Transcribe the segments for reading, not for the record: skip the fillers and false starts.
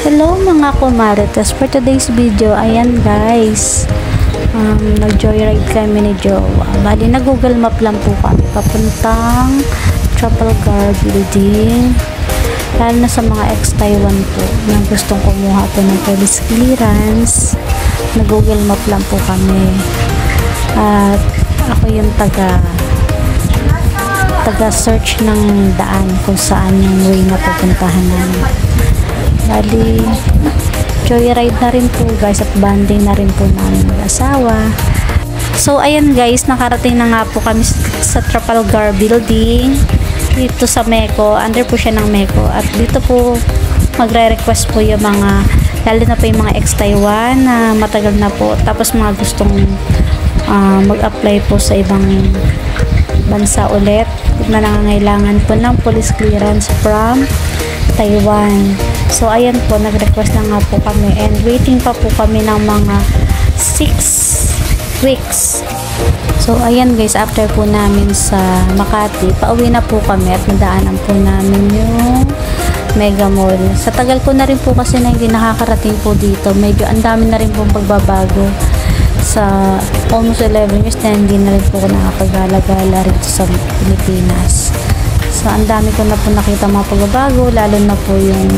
Hello mga kumarites, for today's video, ayan guys, nag-joyride kami ni Jowa. Bali, nag-google map lang po kami papuntang Trafalgar Building, lalo na sa mga ex-Taiwan po na gustong kumuha po ng police clearance. Nag-google map lang po kami at ako yung taga-search ng daan kung saan yung way na pupuntahan namin. Bali, joyride na rin po guys at bonding na rin po namin mag-asawa. So ayan guys, nakarating na nga po kami sa Trafalgar Building dito sa Meko, under po siya ng Meko, at dito po magre-request po yung mga, lalo na po yung mga ex-Taiwan na matagal na po, tapos mga gustong mag-apply po sa ibang bansa ulit na nangangailangan po ng police clearance from Taiwan. So ayan po, nag-request na nga po kami and waiting pa po kami ng mga 6 weeks. So ayan guys, after po namin sa Makati, pauwi na po kami at nadaanan po namin yung Mega Mall. Sa tagal ko na rin po kasi na hindi nakakarating po dito, medyo ang dami na rin po pagbabago. Sa almost 11 years na hindi na rin po ako nakapagala-gala rito sa Pilipinas. So ang dami ko na po nakita mga pagbabago, lalo na po yung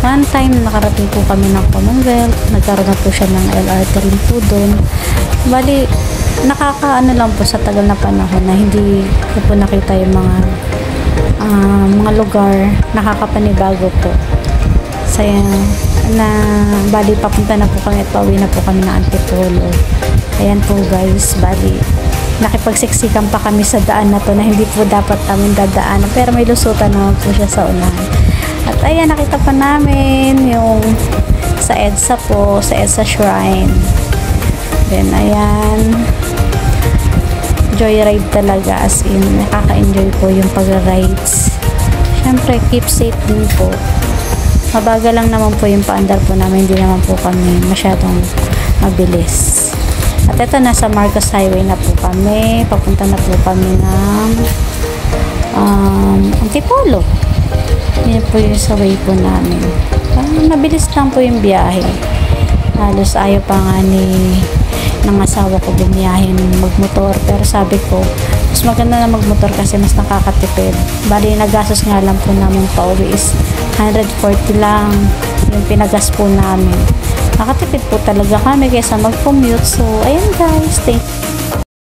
one time nakarating po kami ng Commonwealth, nagkaroon na po siya ng LRT rin po doon. Bali, nakakaano lang po sa tagal na panahon na hindi ko po nakita yung mga lugar, nakakapanibago po. Saya na bali, papunta na po kami at pauwi na po kami ng Antipolo. Ayan po guys, bali nakipagsiksikan pa kami sa daan na to na hindi po dapat namin dadaanan, pero may lusutan naman po siya sa unahan. At ayan, nakita pa namin yung sa EDSA po, sa EDSA Shrine. Then ayan, joyride talaga, as in nakaka-enjoy po yung pag-rides. Syempre keep safe din po. Mabagal lang naman po yung paandar po namin, hindi naman po kami masyadong mabilis. At ito, nasa Marcos Highway na po kami, papunta na po kami ng Antipolo. Yan po yung sa way po namin. Mabilis lang po yung biyahe. Halos ayaw pa nga ng asawa ko bumiyahin magmotor, pero sabi ko mas maganda na magmotor kasi mas nakakatipid. Bali, nagastos nga lang po namin pauwi is 140 lang yung pinagas po namin. Nakatipid po talaga kami kaysa mag-commute. So ayan guys, thank you.